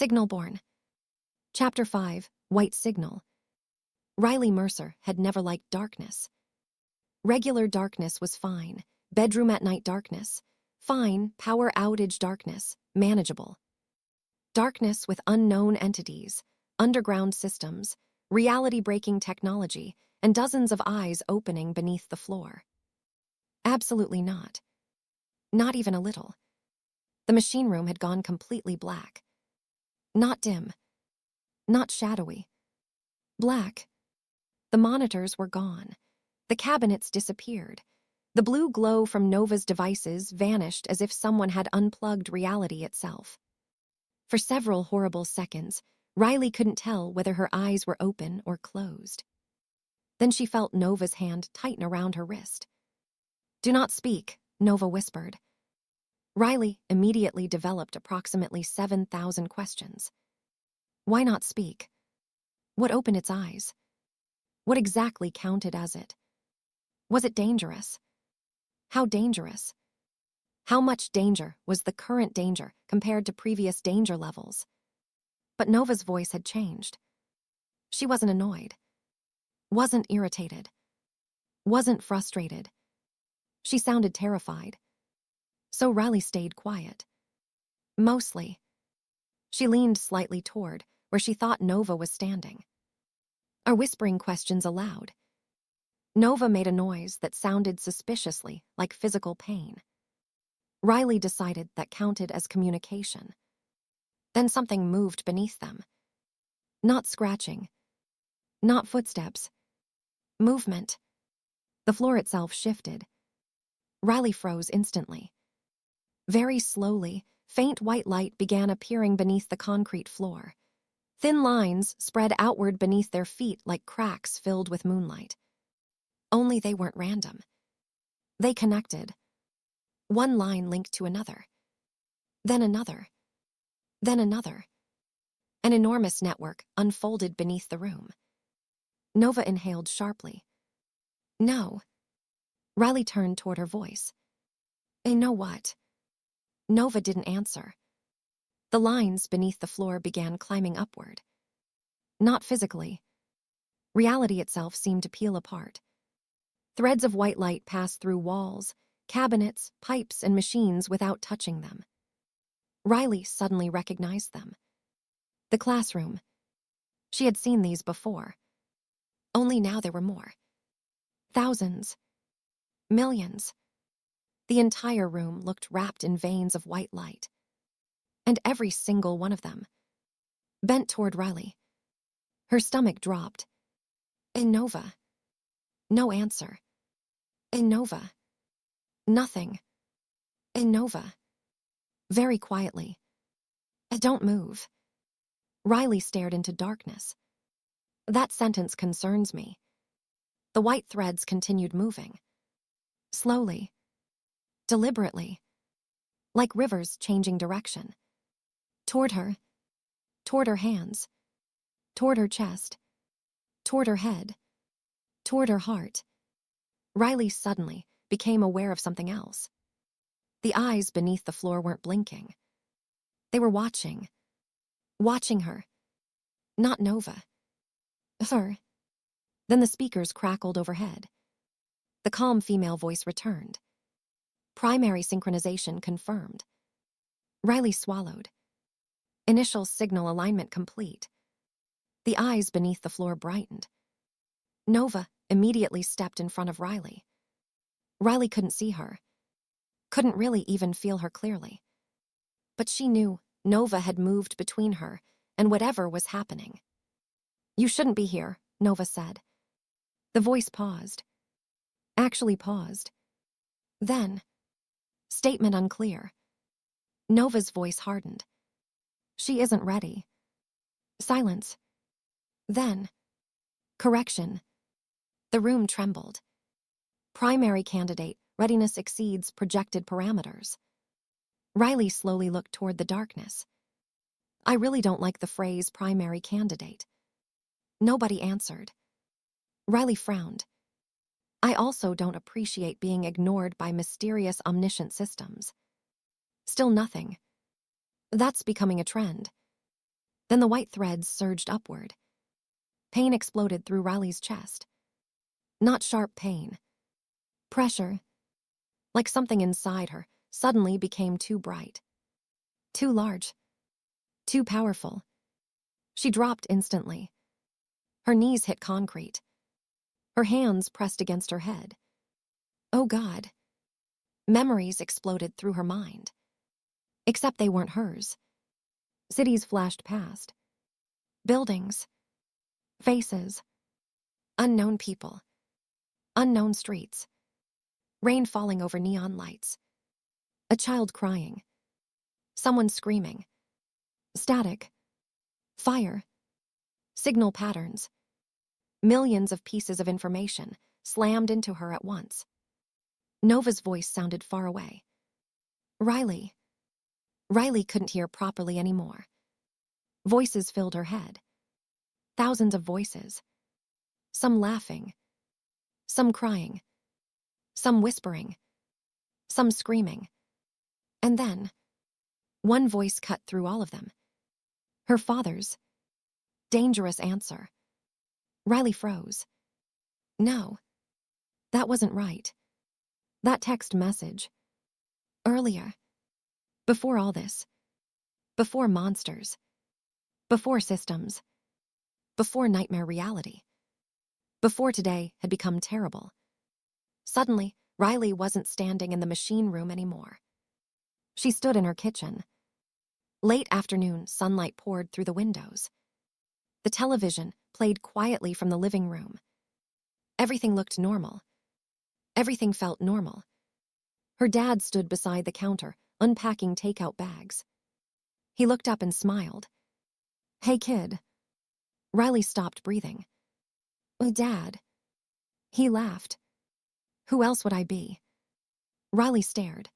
Signalborn. Chapter 5, White Signal. Riley Mercer had never liked darkness. Regular darkness was fine. Bedroom at night darkness. Fine. Power outage darkness. Manageable. Darkness with unknown entities, underground systems, reality-breaking technology, and dozens of eyes opening beneath the floor. Absolutely not. Not even a little. The machine room had gone completely black. Not dim. Not shadowy. Black. The monitors were gone. The cabinets disappeared. The blue glow from Nova's devices vanished as if someone had unplugged reality itself. For several horrible seconds, Riley couldn't tell whether her eyes were open or closed. Then she felt Nova's hand tighten around her wrist. "Do not speak," Nova whispered. Riley immediately developed approximately 7,000 questions. Why not speak? What opened its eyes? What exactly counted as it? Was it dangerous? How dangerous? How much danger was the current danger compared to previous danger levels? But Nova's voice had changed. She wasn't annoyed. Wasn't irritated. Wasn't frustrated. She sounded terrified. So Riley stayed quiet. Mostly. She leaned slightly toward where she thought Nova was standing. Are whispering questions allowed? Nova made a noise that sounded suspiciously like physical pain. Riley decided that counted as communication. Then something moved beneath them. Not scratching. Not footsteps. Movement. The floor itself shifted. Riley froze instantly. Very slowly, faint white light began appearing beneath the concrete floor. Thin lines spread outward beneath their feet like cracks filled with moonlight. Only they weren't random. They connected. One line linked to another. Then another. Then another. An enormous network unfolded beneath the room. Nova inhaled sharply. No. Riley turned toward her voice. I know what? Nova didn't answer. The lines beneath the floor began climbing upward. Not physically. Reality itself seemed to peel apart. Threads of white light passed through walls, cabinets, pipes, and machines without touching them. Riley suddenly recognized them. The classroom. She had seen these before. Only now there were more. Thousands. Millions. The entire room looked wrapped in veins of white light. And every single one of them bent toward Riley. Her stomach dropped. Nova. No answer. Nova. Nothing. Nova. Very quietly. Don't move. Riley stared into darkness. That sentence concerns me. The white threads continued moving. Slowly. Deliberately. Like rivers changing direction. Toward her. Toward her hands. Toward her chest. Toward her head. Toward her heart. Riley suddenly became aware of something else. The eyes beneath the floor weren't blinking. They were watching. Watching her. Not Nova. Her. Then the speakers crackled overhead. The calm female voice returned. Primary synchronization confirmed. Riley swallowed. Initial signal alignment complete. The eyes beneath the floor brightened. Nova immediately stepped in front of Riley. Riley couldn't see her. Couldn't really even feel her clearly. But she knew Nova had moved between her and whatever was happening. You shouldn't be here, Nova said. The voice paused. Actually paused. Then, statement unclear. Nova's voice hardened. She isn't ready. Silence. Then, correction. The room trembled. Primary candidate, readiness exceeds projected parameters. Riley slowly looked toward the darkness. I really don't like the phrase primary candidate. Nobody answered. Riley frowned. I also don't appreciate being ignored by mysterious omniscient systems. Still nothing. That's becoming a trend. Then the white threads surged upward. Pain exploded through Riley's chest. Not sharp pain. Pressure, like something inside her, suddenly became too bright. Too large. Too powerful. She dropped instantly. Her knees hit concrete. Her hands pressed against her head. Oh God. Memories exploded through her mind. Except they weren't hers. Cities flashed past. Buildings. Faces. Unknown people. Unknown streets. Rain falling over neon lights. A child crying. Someone screaming. Static. Fire. Signal patterns. Millions of pieces of information slammed into her at once. Nova's voice sounded far away. Riley. Riley couldn't hear properly anymore. Voices filled her head. Thousands of voices. Some laughing. Some crying. Some whispering. Some screaming. And then, one voice cut through all of them. Her father's. Dangerous answer. Riley froze. No. That wasn't right. That text message. Earlier. Before all this. Before monsters. Before systems. Before nightmare reality. Before today had become terrible. Suddenly, Riley wasn't standing in the machine room anymore. She stood in her kitchen. Late afternoon sunlight poured through the windows. The television played quietly from the living room. Everything looked normal. Everything felt normal. Her dad stood beside the counter, unpacking takeout bags. He looked up and smiled. Hey, kid. Riley stopped breathing. Dad. He laughed. Who else would I be? Riley stared.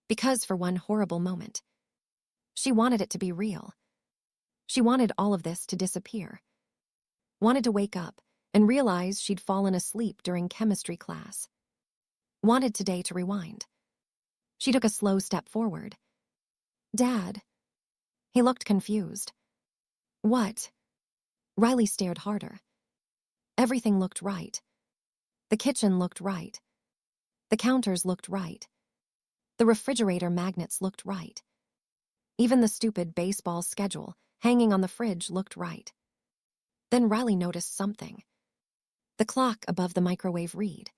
Because for one horrible moment, she wanted it to be real. She wanted all of this to disappear. Wanted to wake up and realize she'd fallen asleep during chemistry class. Wanted today to rewind. She took a slow step forward. Dad. He looked confused. What? Riley stared harder. Everything looked right. The kitchen looked right. The counters looked right. The refrigerator magnets looked right. Even the stupid baseball schedule hanging on the fridge looked right. Then Riley noticed something. The clock above the microwave read.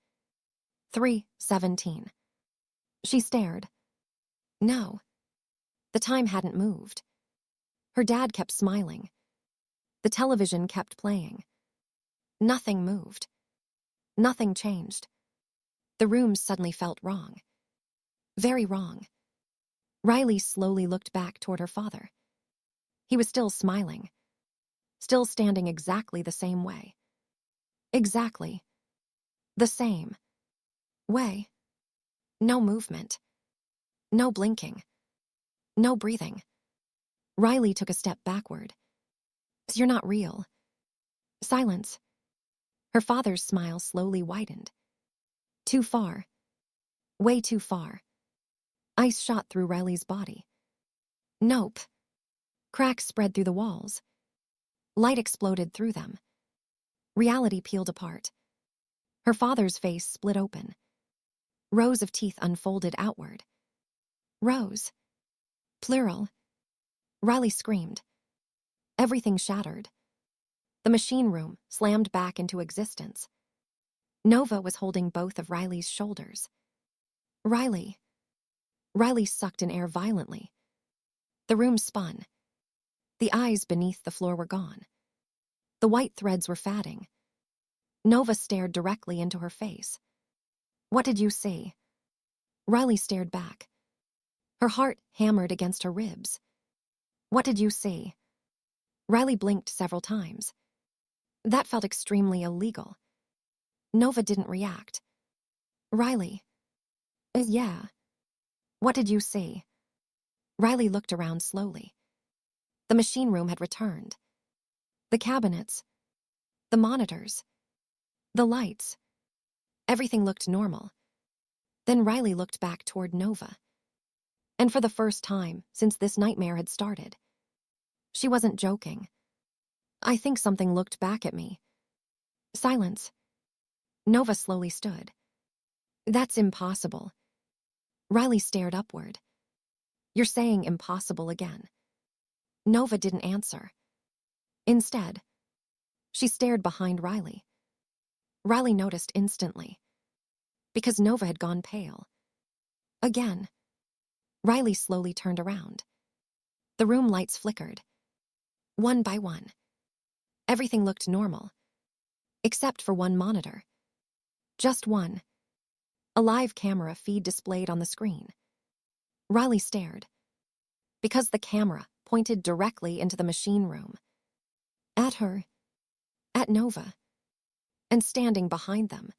3:17. She stared. No. The time hadn't moved. Her dad kept smiling. The television kept playing. Nothing moved. Nothing changed. The room suddenly felt wrong. Very wrong. Riley slowly looked back toward her father. He was still smiling. Still standing exactly the same way. Exactly. The same way. No movement. No blinking. No breathing. Riley took a step backward. You're not real. Silence. Her father's smile slowly widened. Too far. Way too far. Ice shot through Riley's body. Nope. Cracks spread through the walls. Light exploded through them. Reality peeled apart. Her father's face split open. Rows of teeth unfolded outward. Rows. Plural. Riley screamed. Everything shattered. The machine room slammed back into existence. Nova was holding both of Riley's shoulders. Riley. Riley sucked in air violently. The room spun. The eyes beneath the floor were gone. The white threads were fading. Nova stared directly into her face. What did you see? Riley stared back. Her heart hammered against her ribs. What did you see? Riley blinked several times. That felt extremely illegal. Nova didn't react. Riley. Yeah. What did you see? Riley looked around slowly. The machine room had returned. The cabinets. The monitors. The lights. Everything looked normal. Then Riley looked back toward Nova. And for the first time since this nightmare had started, She wasn't joking. I think something looked back at me. Silence. Nova slowly stood. That's impossible. Riley stared upward. You're saying impossible again. Nova didn't answer. Instead, she stared behind Riley. Riley noticed instantly. Because Nova had gone pale. Again. Riley slowly turned around. The room lights flickered. One by one. Everything looked normal. Except for one monitor. Just one. A live camera feed displayed on the screen. Riley stared. Because the camera pointed directly into the machine room. At her. At Nova. And standing behind them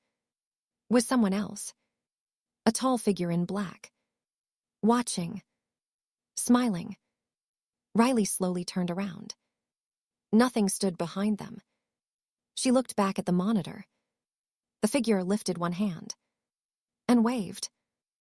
was someone else. A tall figure in black. Watching. Smiling. Riley slowly turned around. Nothing stood behind them. She looked back at the monitor. The figure lifted one hand and waved.